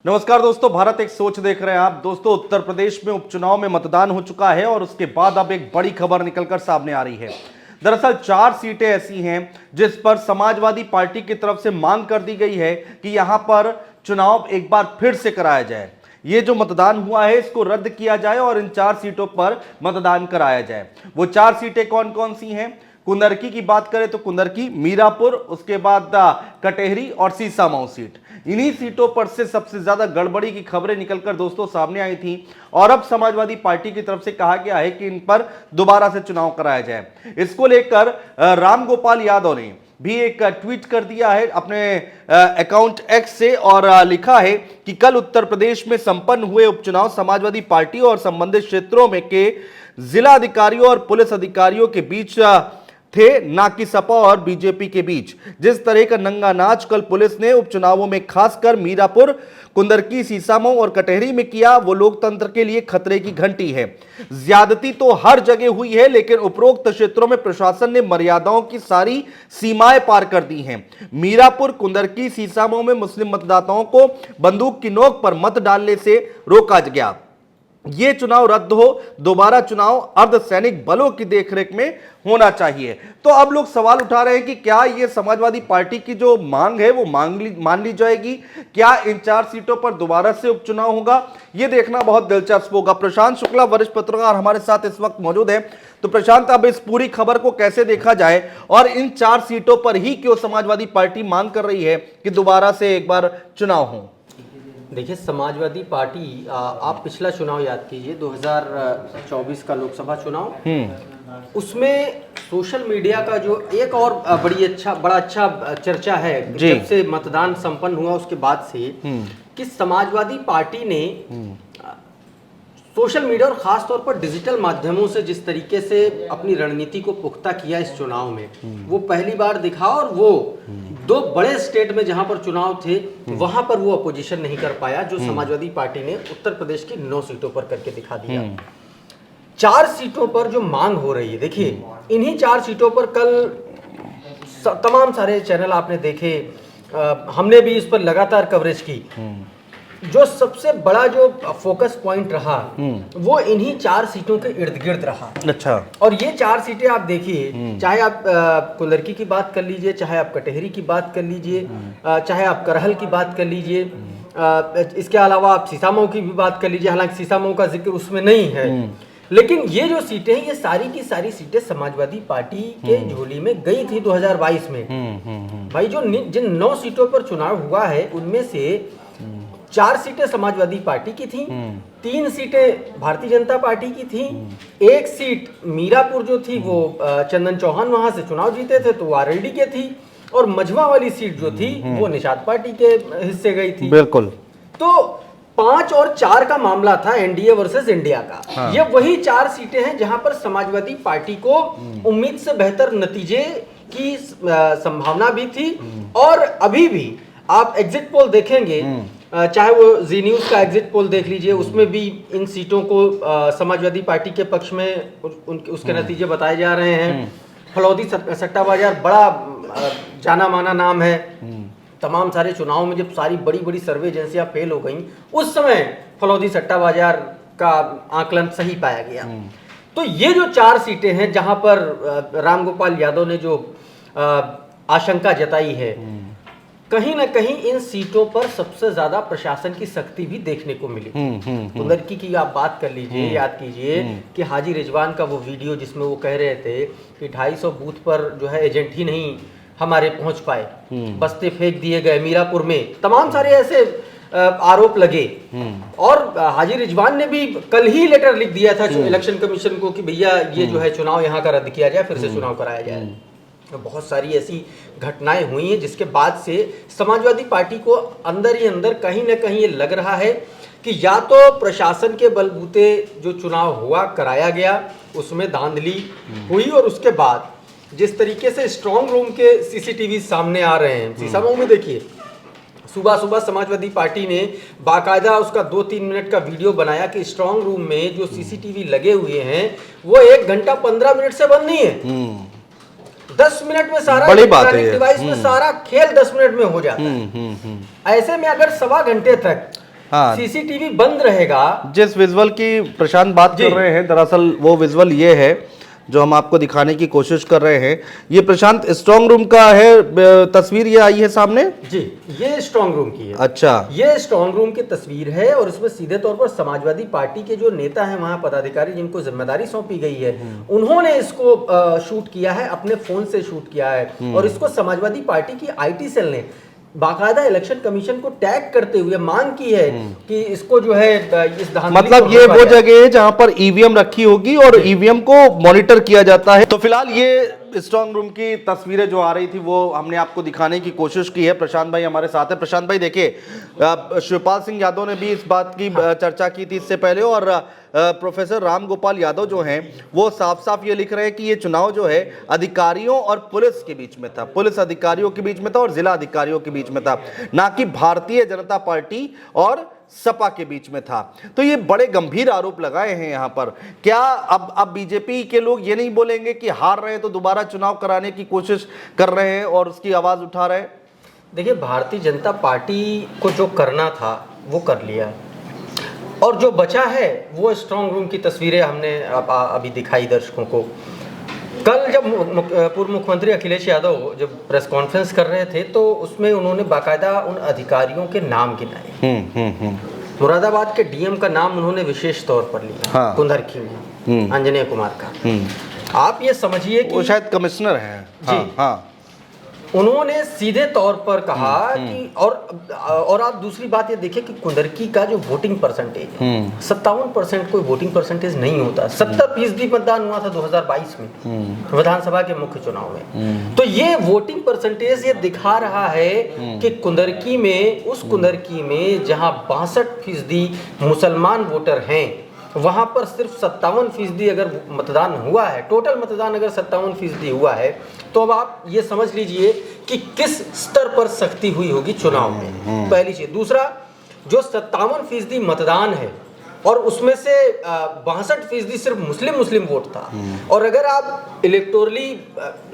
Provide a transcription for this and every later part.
नमस्कार दोस्तों, भारत एक सोच देख रहे हैं आप। दोस्तों, उत्तर प्रदेश में उपचुनाव में मतदान हो चुका है और उसके बाद अब एक बड़ी खबर निकलकर सामने आ रही है। दरअसल 4 सीटें ऐसी हैं जिस पर समाजवादी पार्टी की तरफ से मांग कर दी गई है कि यहां पर चुनाव एक बार फिर से कराया जाए। ये जो मतदान हुआ है इसको रद्द किया जाए और इन 4 सीटों पर मतदान कराया जाए। वो 4 सीटें कौन कौन सी हैं? कुंदरकी की बात करें तो कुंदरकी, मीरापुर, उसके बाद कटेहरी और सीसामऊ सीट। इन्हीं सीटों पर से सबसे ज्यादा गड़बड़ी की खबरें निकलकर दोस्तों सामने आई थी और अब समाजवादी पार्टी की तरफ से कहा गया है कि इन पर दोबारा से चुनाव कराया जाए। इसको लेकर रामगोपाल यादव ने भी एक ट्वीट कर दिया है अपने अकाउंट एक्स से और लिखा है कि कल उत्तर प्रदेश में संपन्न हुए उपचुनाव समाजवादी पार्टी और संबंधित क्षेत्रों में के जिला अधिकारियों और पुलिस अधिकारियों के बीच थे, ना कि सपा और बीजेपी के बीच। जिस तरह का नंगा नाच कल पुलिस ने उपचुनावों में खासकर मीरापुर, कुंदरकी, सीसामऊ और कटेहरी में किया, वो लोकतंत्र के लिए खतरे की घंटी है। ज्यादती तो हर जगह हुई है, लेकिन उपरोक्त क्षेत्रों में प्रशासन ने मर्यादाओं की सारी सीमाएं पार कर दी हैं। मीरापुर, कुंदरकी, सीसामऊ में मुस्लिम मतदाताओं को बंदूक की नोक पर मत डालने से रोका गया। ये चुनाव रद्द हो, दोबारा चुनाव अर्धसैनिक बलों की देखरेख में होना चाहिए। तो अब लोग सवाल उठा रहे हैं कि क्या ये समाजवादी पार्टी की जो मांग है वो मान ली जाएगी? क्या इन 4 सीटों पर दोबारा से उपचुनाव होगा? ये देखना बहुत दिलचस्प होगा। प्रशांत शुक्ला, वरिष्ठ पत्रकार, हमारे साथ इस वक्त मौजूद है। तो प्रशांत, अब इस पूरी खबर को कैसे देखा जाए और इन 4 सीटों पर ही क्यों समाजवादी पार्टी मांग कर रही है कि दोबारा से एक बार चुनाव हो? देखिए, समाजवादी पार्टी आप पिछला चुनाव याद कीजिए, 2024 का लोकसभा चुनाव, उसमें सोशल मीडिया का जो एक और बड़ा अच्छा चर्चा है जब से मतदान संपन्न हुआ उसके बाद से, कि समाजवादी पार्टी ने सोशल मीडिया और खास तौर पर डिजिटल माध्यमों से जिस तरीके से अपनी रणनीति को पुख्ता किया इस चुनाव में, वो पहली बार दिखा। और वो 2 बड़े स्टेट में जहां पर चुनाव थे वहां पर वो अपोजिशन नहीं कर पाया, जो समाजवादी पार्टी ने उत्तर प्रदेश की 9 सीटों पर करके दिखा दिया। 4 सीटों पर जो मांग हो रही है, देखिए इन्हीं 4 सीटों पर कल तमाम सारे चैनल आपने देखे, हमने भी इस पर लगातार कवरेज की। जो सबसे बड़ा जो फोकस पॉइंट रहा वो इन्हीं 4 सीटों के इर्द गिर्द रहा। अच्छा। और ये 4 सीटें आप देखिए, चाहे आप कुंदरकी की बात कर लीजिए, चाहे आप कटेहरी की बात कर लीजिए, चाहे आप करहल की बात कर लीजिए, इसके अलावा आप सीसामऊ की भी बात कर लीजिए। हालांकि सीसामऊ का जिक्र उसमें नहीं है, लेकिन ये जो सीटें हैं, ये सारी की सारी सीटें समाजवादी पार्टी के झोली में गई थी 2022 में। भाई, जो जिन 9 सीटों पर चुनाव हुआ है उनमें से 4 सीटें समाजवादी पार्टी की थी, 3 सीटें भारतीय जनता पार्टी की थी, 1 सीट मीरापुर जो थी वो चंदन चौहान वहां से चुनाव जीते थे तो आरएलडी के थी, और मझवा वाली सीट जो थी वो निषाद पार्टी के हिस्से गई थी। बिल्कुल। तो 5 और 4 का मामला था एनडीए वर्सेस इंडिया का। हाँ। ये वही 4 सीटें हैं जहां पर समाजवादी पार्टी को उम्मीद से बेहतर नतीजे की संभावना भी थी। और अभी भी आप एग्जिट पोल देखेंगे, चाहे वो जी न्यूज का एग्जिट पोल देख लीजिए, उसमें भी इन सीटों को समाजवादी पार्टी के पक्ष में उसके नतीजे बताए जा रहे हैं। फलौदी सट्टा बाजार बड़ा जाना माना नाम है। तमाम सारे चुनाव में जब सारी बड़ी बड़ी सर्वे एजेंसियां फेल हो गईं, उस समय फलौदी सट्टा बाजार का आकलन सही पाया गया। तो ये जो 4 सीटें हैं जहां पर रामगोपाल यादव ने जो आशंका जताई है, कहीं ना कहीं इन सीटों पर सबसे ज्यादा प्रशासन की सख्ती भी देखने को मिली। कुंदरकी की आप बात कर लीजिए, याद कीजिए कि हाजी रिजवान का वो वीडियो जिसमें वो कह रहे थे कि 250 बूथ पर जो है एजेंट ही नहीं हमारे पहुंच पाए, बस्ते फेंक दिए गए। मीरापुर में तमाम सारे ऐसे आरोप लगे, और हाजी रिजवान ने भी कल ही लेटर लिख दिया था इलेक्शन कमीशन को कि भैया ये जो है चुनाव यहाँ का रद्द किया जाए, फिर से चुनाव कराया जाए। बहुत सारी ऐसी घटनाएं हुई हैं जिसके बाद से समाजवादी पार्टी को अंदर ही अंदर कहीं ना कहीं ये लग रहा है कि या तो प्रशासन के बलबूते जो चुनाव हुआ कराया गया उसमें धांधली हुई, और उसके बाद जिस तरीके से स्ट्रांग रूम के सीसीटीवी सामने आ रहे हैं। सीसामऊ में देखिए, सुबह सुबह समाजवादी पार्टी ने बाकायदा उसका 2-3 मिनट का वीडियो बनाया कि स्ट्रांग रूम में जो सीसीटीवी लगे हुए हैं वो 1 घंटा 15 मिनट से बंद नहीं है। 10 मिनट में सारा डिवाइस में सारा खेल 10 मिनट में हो जाता है। ऐसे में अगर 1.25 घंटे तक हाँ। सीसीटीवी बंद रहेगा। जिस विजुअल की प्रशांत बात कर रहे हैं, दरअसल वो विजुअल ये है जो हम आपको दिखाने की कोशिश कर रहे हैं। ये प्रशांत स्ट्रांग रूम का है, तस्वीर ये आई है सामने जी, ये स्ट्रांग रूम की है। अच्छा, ये स्ट्रांग रूम की तस्वीर है और इसमें सीधे तौर पर समाजवादी पार्टी के जो नेता हैं, वहां पदाधिकारी जिनको जिम्मेदारी सौंपी गई है, उन्होंने इसको शूट किया है, अपने फोन से शूट किया है। और इसको समाजवादी पार्टी की आईटी सेल ने बाकायदा इलेक्शन कमीशन को टैग करते हुए मांग की है कि इसको जो है इस धांधली मतलब को ये रोका वो जाए। जगह है जहां पर ईवीएम रखी होगी और ईवीएम को मॉनिटर किया जाता है। तो फिलहाल ये स्ट्रांग रूम की तस्वीरें जो आ रही थी वो हमने आपको दिखाने की कोशिश की है। प्रशांत भाई हमारे साथ है। प्रशांत भाई देखिए, शिवपाल सिंह यादव ने भी इस बात की चर्चा की थी इससे पहले, और प्रोफेसर राम गोपाल यादव जो हैं वो साफ साफ ये लिख रहे हैं कि ये चुनाव जो है अधिकारियों और पुलिस के बीच में था, पुलिस अधिकारियों के बीच में था और जिला अधिकारियों के बीच में था, ना कि भारतीय जनता पार्टी और सपा के बीच में था। तो ये बड़े गंभीर आरोप लगाए हैं यहाँ पर। क्या अब बीजेपी के लोग ये नहीं बोलेंगे कि हार रहे हैं तो दोबारा चुनाव कराने की कोशिश कर रहे हैं और उसकी आवाज उठा रहे हैं? देखिए, भारतीय जनता पार्टी को जो करना था वो कर लिया, और जो बचा है वो स्ट्रांग रूम की तस्वीरें हमने अभी दिखाई दर्शकों को। कल जब पूर्व मुख्यमंत्री अखिलेश यादव जब प्रेस कॉन्फ्रेंस कर रहे थे तो उसमें उन्होंने बाकायदा उन अधिकारियों के नाम गिनाए। मुरादाबाद के डीएम का नाम उन्होंने विशेष तौर पर लिया, हाँ। कुंदरखी में अंजनेय कुमार का। आप ये समझिए कि वो शायद कमिश्नर हैं। जी, हाँ। उन्होंने सीधे तौर पर कहा कि और आप दूसरी बात ये देखिए कि कुंदरकी का जो वोटिंग परसेंटेज है 57% कोई वोटिंग परसेंटेज नहीं होता। 70% मतदान हुआ था 2022 में विधानसभा के मुख्य चुनाव में। तो ये वोटिंग परसेंटेज ये दिखा रहा है कि कुंदरकी में, उस कुंदरकी में जहां 62% मुसलमान वोटर हैं, वहां पर सिर्फ 57% अगर मतदान हुआ है, टोटल मतदान अगर 57% हुआ है, तो अब आप ये समझ लीजिए कि किस स्तर पर सख्ती हुई होगी चुनाव में। पहली चीज। दूसरा, जो 57% मतदान है और उसमें से 62% सिर्फ मुस्लिम वोट था। और अगर आप इलेक्टोरली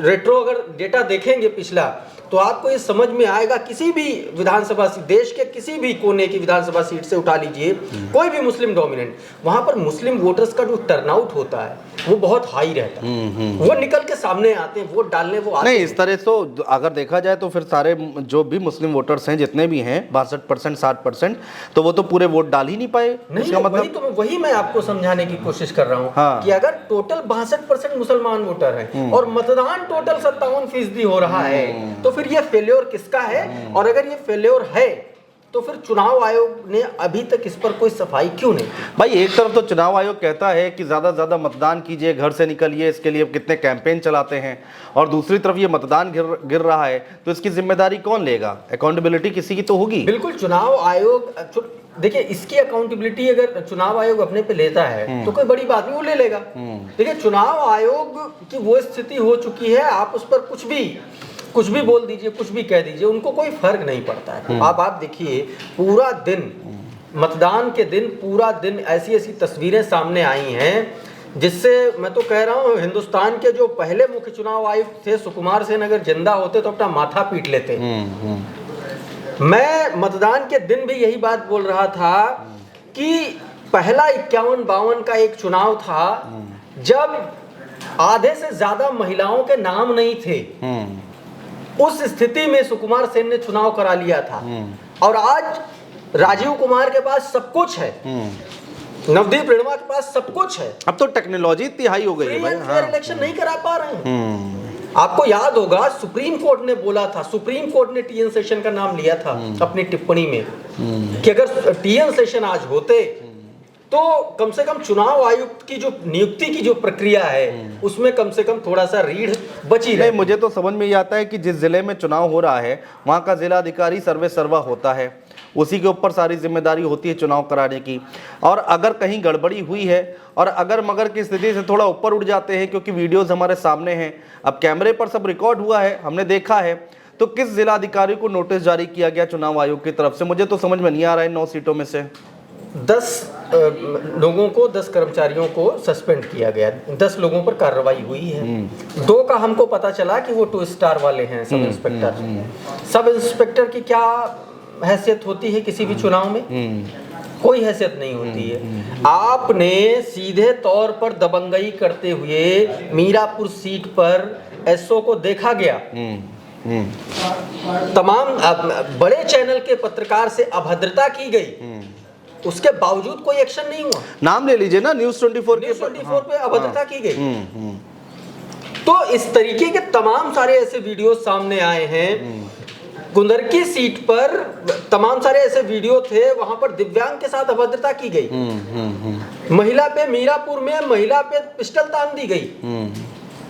रेट्रो अगर डेटा देखेंगे पिछला, तो आपको ये समझ में आएगा, किसी भी विधानसभा, देश के किसी भी कोने की विधानसभा सीट से उठा लीजिए, कोई भी मुस्लिम डोमिनेंट, वहां पर मुस्लिम वोटर्स का जो टर्नआउट होता है वो बहुत हाई रहता है। वो निकल के सामने आते हैं वोट डालने, वो आते नहीं, हैं। इस तरह से अगर देखा जाए तो फिर सारे जो भी मुस्लिम वोटर्स हैं, जितने भी हैं 62% 60%, तो वो तो पूरे वोट डाल ही नहीं पाए। नहीं, इसका मतलब वही मैं आपको समझाने की कोशिश कर रहा हूँ। हाँ। कि अगर टोटल 62% मुसलमान वोटर हैं और मतदान टोटल 57% हो रहा है, तो फिर ये फेल्योर किसका है? और अगर ये फेल्योर है तो फिर चुनाव आयोग ने अभी तक इस पर कोई सफाई क्यों नहीं? भाई, एक तरफ तो चुनाव आयोग कहता है कि ज्यादा से ज्यादा मतदान कीजिए, घर से निकलिए, इसके लिए कितने कैंपेन चलाते हैं, और दूसरी तरफ ये मतदान गिर रहा है, तो इसकी जिम्मेदारी कौन लेगा? अकाउंटेबिलिटी किसी की तो होगी। बिल्कुल, चुनाव आयोग, देखिए, इसकी अकाउंटेबिलिटी अगर चुनाव आयोग अपने पे लेता है तो कोई बड़ी बात नहीं, वो ले लेगा। देखिए, चुनाव आयोग की वो स्थिति हो चुकी है, आप उस पर कुछ भी बोल दीजिए, कुछ भी कह दीजिए, उनको कोई फर्क नहीं पड़ता है। आप देखिए, पूरा दिन, मतदान के दिन पूरा दिन ऐसी तस्वीरें सामने आई हैं जिससे मैं तो कह रहा हूँ, हिंदुस्तान के जो पहले मुख्य चुनाव आयुक्त थे सुकुमार सेन अगर जिंदा होते तो अपना माथा पीट लेते। मैं मतदान के दिन भी यही बात बोल रहा था कि पहला 51-52 का एक चुनाव था जब आधे से ज्यादा महिलाओं के नाम नहीं थे। उस स्थिति में सुकुमार सेन ने चुनाव करा लिया था। और आज राजीव कुमार के पास सब कुछ है, नवदीप रेणुका के पास सब कुछ है। अब तो टेक्नोलॉजी इतनी हाई हो गई है भाई। फेयर इलेक्शन नहीं करा पा रहे हैं। आपको याद होगा, सुप्रीम कोर्ट ने बोला था, सुप्रीम कोर्ट ने टीएन सेशन का नाम लिया था अपनी टिप्पणी में कि अगर टीएन सेशन आज होते तो कम से कम चुनाव आयुक्त की जो नियुक्ति की जो प्रक्रिया है उसमें कम से कम थोड़ा सा रीढ़ बची रहे। मुझे तो समझ में ये आता है कि जिस जिले में चुनाव हो रहा है वहाँ का जिला अधिकारी सर्वे सर्वा होता है, उसी के ऊपर सारी जिम्मेदारी होती है चुनाव कराने की। और अगर कहीं गड़बड़ी हुई है और अगर मगर की स्थिति से थोड़ा ऊपर उठ जाते हैं, क्योंकि वीडियोस हमारे सामने हैं, अब कैमरे पर सब रिकॉर्ड हुआ है, हमने देखा है, तो किस जिला अधिकारी को नोटिस जारी किया गया चुनाव आयोग की तरफ से? मुझे तो समझ में नहीं आ रहा है। 9 सीटों में से 10 लोगों को, 10 कर्मचारियों को सस्पेंड किया गया, 10 लोगों पर कार्रवाई हुई है। 2 का हमको पता चला कि वो 2 स्टार वाले हैं, सब इंस्पेक्टर। सब इंस्पेक्टर की क्या हैसियत होती है किसी भी चुनाव में? कोई हैसियत नहीं होती है। आपने सीधे तौर पर दबंगई करते हुए मीरापुर सीट पर एसओ को देखा गया। तमाम बड़े चैनल के पत्रकार से अभद्रता की गई, उसके बावजूद कोई एक्शन नहीं हुआ। नाम ले लीजिए ना, न्यूज़ 24 पे अभद्रता की गई। तो इस तरीके के तमाम सारे ऐसे वीडियो सामने आए हैं। गुंदरकी सीट पर तमाम सारे ऐसे वीडियो थे, वहां पर दिव्यांग के साथ अभद्रता की गई। महिला पे, मीरापुर में महिला पे पिस्टल तान दी गई।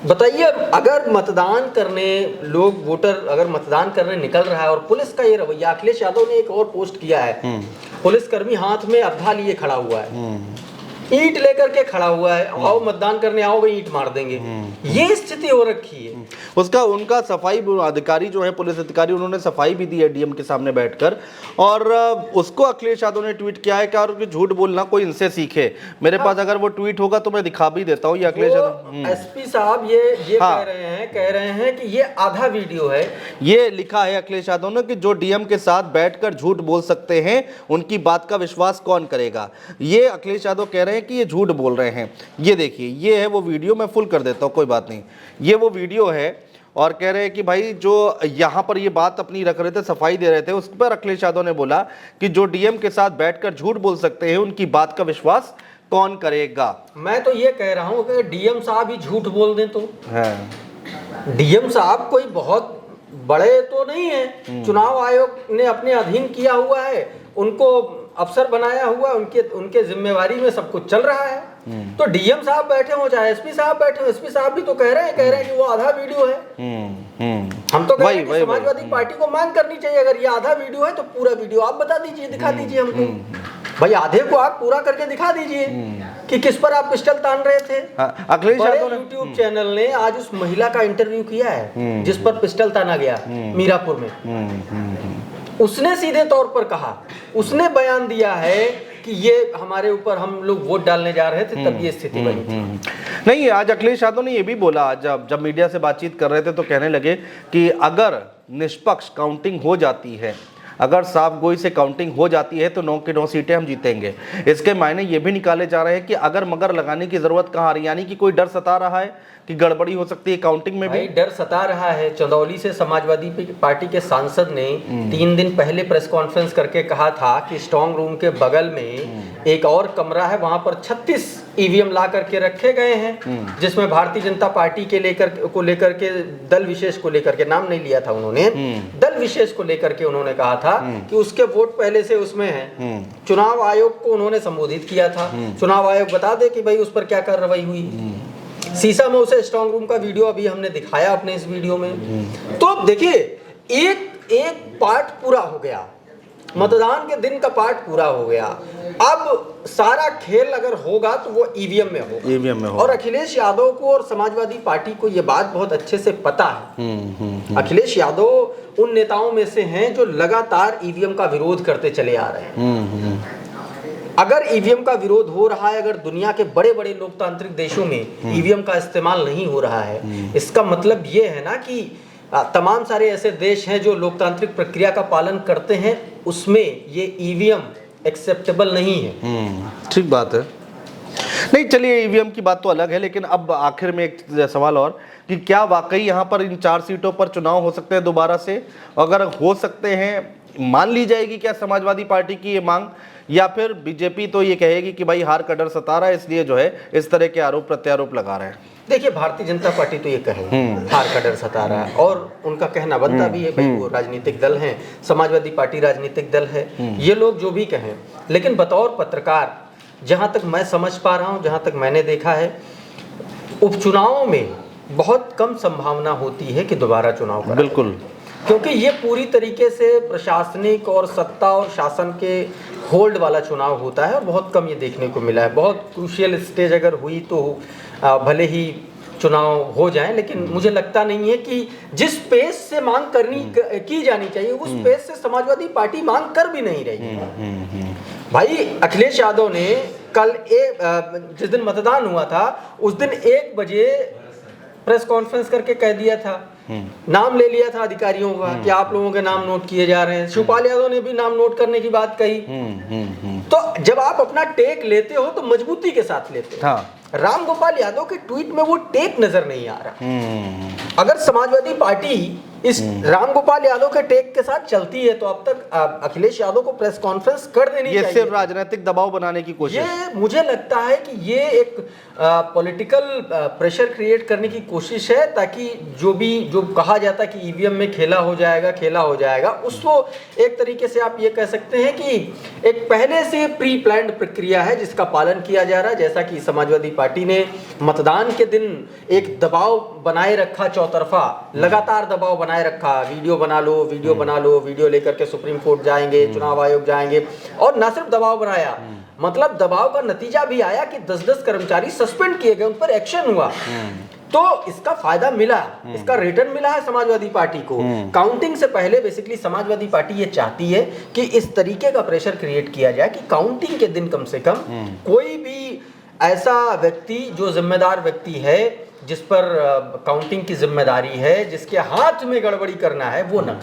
बताइए, अगर मतदान करने लोग वोटर अगर मतदान करने निकल रहा है और पुलिस का ये रवैया, अखिलेश यादव ने एक और पोस्ट किया है, पुलिसकर्मी हाथ में अब्धा लिए खड़ा हुआ है, ईंट लेकर के खड़ा हुआ है, आओ मतदान करने आओ, ईंट मार देंगे। ये स्थिति हो रखी है। उसका उनका सफाई अधिकारी जो है, पुलिस अधिकारी, उन्होंने सफाई भी दी है डीएम के सामने बैठकर, और उसको अखिलेश यादव ने ट्वीट किया है कि और झूठ बोलना कोई इनसे सीखे। मेरे पास अगर वो ट्वीट होगा तो मैं दिखा भी देता हूँ। ये अखिलेश यादव एसपी साहब ये कह रहे हैं कि ये आधा वीडियो है। ये लिखा है अखिलेश यादव ने कि जो डीएम के साथ बैठकर झूठ बोल सकते हैं, उनकी बात का विश्वास कौन करेगा। ये अखिलेश यादव कह रहे हैं कि ये झूठ बोल रहे हैं। ये देखिए, ये है वो वीडियो, मैं फुल कर देता हूँ, कोई बात नहीं। ये वो वीडियो है और कह रहे हैं कि भाई जो यहाँ पर ये बात अपनी रख रहे थे, सफाई दे रहे थे, उस पर अखिलेश यादव ने बोला कि जो डीएम के साथ बैठकर झूठ बोल सकते हैं, उनकी बात का विश्वास कौन करेगा। मैं तो ये कह रहा हूँ कि डीएम साहब ही झूठ बोल दें तो डीएम साहब कोई बहुत बड़े तो नहीं है, चुनाव आयोग ने अपने अधीन किया हुआ है, उनको अफसर बनाया हुआ, उनके जिम्मेवारी में सब कुछ चल रहा है। तो डीएम साहब बैठे हो चाहे एसपी साहब बैठे हो, एसपी साहब भी तो कह रहे हैं कि वो आधा वीडियो है। हम तो कह रहे हैं कि समाजवादी पार्टी को मांग करनी चाहिए, अगर ये आधा वीडियो है तो पूरा वीडियो आप बता दीजिए, दिखा दीजिए हमको। भाई आधे को आप पूरा करके दिखा दीजिए कि किस पर आप पिस्टल तान रहे थे। अखिलेश यादव ने यूट्यूब चैनल ने आज उस महिला का इंटरव्यू किया है जिस पर पिस्टल ताना गया मीरापुर में। उसने सीधे तौर पर कहा, उसने बयान दिया है कि ये हमारे ऊपर, हम लोग वोट डालने जा रहे थे तब ये स्थिति बनी थी। नहीं, आज अखिलेश यादव ने ये भी बोला, जब मीडिया से बातचीत कर रहे थे तो कहने लगे कि अगर निष्पक्ष काउंटिंग हो जाती है, अगर साफ गोई से काउंटिंग हो जाती है तो 9 की 9 सीटें हम जीतेंगे। इसके मायने ये भी निकाले जा रहे हैं कि अगर मगर लगाने की जरूरत कहाँ आ रही, यानी कि कोई डर सता रहा है कि गड़बड़ी हो सकती है काउंटिंग में भी। डर सता रहा है। चंदौली से समाजवादी पार्टी के सांसद ने 3 दिन पहले प्रेस कॉन्फ्रेंस करके कहा था कि स्ट्रांग रूम के बगल में एक और कमरा है, वहां पर 36 ईवीएम ला करके रखे गए हैं, जिसमें भारतीय जनता पार्टी के लेकर के दल विशेष को लेकर के, नाम नहीं लिया था उन्होंने, दल विशेष को लेकर के उन्होंने कहा था कि उसके वोट पहले से उसमें है। चुनाव आयोग को उन्होंने संबोधित किया था, चुनाव आयोग बता दे कि भाई उस पर क्या कार्रवाई हुई। सीसा में उसे स्ट्रांग रूम का वीडियो अभी हमने दिखाया अपने इस वीडियो में। तो अब देखिए, एक पार्ट पूरा हो गया, मतदान के दिन का पार्ट पूरा हो गया। अब सारा खेल अगर होगा तो वो ईवीएम में हो। और अखिलेश यादव को और समाजवादी पार्टी को ये बात बहुत अच्छे से पता है। अखिलेश यादव उन नेताओं में से हैं जो लगातार ईवीएम का विरोध करते चले आ रहे हैं। अगर ईवीएम का विरोध हो रहा है, अगर दुनिया के बड़े बड़े लोकतांत्रिक देशों में ईवीएम का इस्तेमाल नहीं हो रहा है, इसका मतलब ये है ना कि तमाम सारे ऐसे देश हैं जो लोकतांत्रिक प्रक्रिया का पालन करते हैं, उसमें ये ईवीएम एक्सेप्टेबल नहीं है। ठीक बात है। नहीं, चलिए, ईवीएम की बात तो अलग है, लेकिन अब आखिर में एक सवाल और कि क्या वाकई यहाँ पर इन 4 सीटों पर चुनाव हो सकते हैं दोबारा से? अगर हो सकते हैं, मान ली जाएगी क्या समाजवादी पार्टी की ये मांग, या फिर बीजेपी तो ये कहेगी कि भाई हार का डर सता रहा है, इसलिए जो है इस तरह के आरोप प्रत्यारोप लगा रहे हैं? देखिए, भारतीय जनता पार्टी तो ये कहे हार का डर सता रहा है, और उनका कहना बनता भी है, भाई वो राजनीतिक दल हैं, समाजवादी पार्टी राजनीतिक दल है, ये लोग जो भी कहें। लेकिन बतौर पत्रकार, जहां तक मैं समझ पा रहा हूं, जहां तक मैंने देखा है, उपचुनावों में बहुत कम संभावना होती है कि दोबारा चुनाव करें। बिल्कुल, क्योंकि ये पूरी तरीके से प्रशासनिक और सत्ता और शासन के होल्ड वाला चुनाव होता है, और बहुत कम ये देखने को मिला है। बहुत क्रूशियल स्टेज अगर हुई तो भले ही चुनाव हो जाए, लेकिन मुझे लगता नहीं है कि जिस पेस से मांग की जानी चाहिए उस पेस से समाजवादी पार्टी मांग कर भी नहीं रही है। भाई अखिलेश यादव ने कल जिस दिन मतदान हुआ था उस दिन 1 बजे प्रेस कॉन्फ्रेंस करके कह दिया था नाम ले लिया था अधिकारियों का कि आप लोगों के नाम नोट किए जा रहे हैं। शिवपाल यादव ने भी नाम नोट करने की बात कही। तो जब आप अपना टेक लेते हो तो मजबूती के साथ लेते हो। हाँ। राम गोपाल यादव के ट्वीट में वो टेक नजर नहीं आ रहा। अगर समाजवादी पार्टी इस राम गोपाल यादव के टेक के साथ चलती है तो अब तक अखिलेश यादव को प्रेस कॉन्फ्रेंस कर देनी चाहिए। ये सिर्फ राजनीतिक दबाव बनाने की कोशिश। ये मुझे लगता है कि ये एक पॉलिटिकल प्रेशर क्रिएट करने की कोशिश है, ताकि जो कहा जाता है कि ईवीएम में खेला हो जाएगा, उसको एक तरीके से आप ये कह सकते हैं कि एक पहले से प्री प्लान्ड प्रक्रिया है जिसका पालन किया जा रहा है। जैसा कि समाजवादी पार्टी ने मतदान के दिन एक दबाव बनाए रखा, चौतरफा लगातार दबाव बनाए रखा, वीडियो बना लो, वीडियो लेकर के सुप्रीम कोर्ट जाएंगे, चुनाव आयोग जाएंगे, और न सिर्फ दबाव बनाया, मतलब दबाव का नतीजा भी आया कि 10-10 कर्मचारी सस्पेंड किए गए, उन पर एक्शन हुआ। तो इसका फायदा मिला, इसका रिटर्न मिला है समाजवादी पार्टी को। काउंटिंग से पहले बेसिकली समाजवादी पार्टी ये चाहती है कि इस तरीके का प्रेशर क्रिएट किया जाए कि काउंटिंग के दिन कम से कम कोई भी ऐसा व्यक्ति जो जिम्मेदार व्यक्ति है, जिस पर काउंटिंग की जिम्मेदारी है, जिसके हाथ में गड़बड़ी करना है, वो न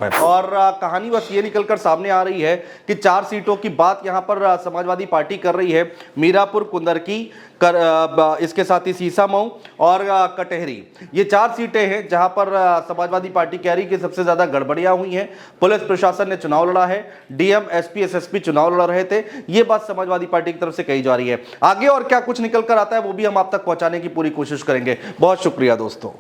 करे। और कहानी बस ये निकलकर सामने आ रही है कि 4 सीटों की बात यहाँ पर समाजवादी पार्टी कर रही है। मीरापुर, कुंदरकी, इसके साथ ही सीसामऊ और कटहरी, ये 4 सीटें हैं जहां पर समाजवादी पार्टी कह रही कि सबसे ज्यादा गड़बड़ियां हुई हैं। पुलिस प्रशासन ने चुनाव लड़ा है, डीएम, एसपी, एसएसपी चुनाव लड़ रहे थे। ये बात समाजवादी पार्टी की तरफ से कही जा रही है। आगे और क्या कुछ निकल कर आता है वो भी हम आप तक पहुंचाने की पूरी कोशिश करेंगे। बहुत शुक्रिया दोस्तों।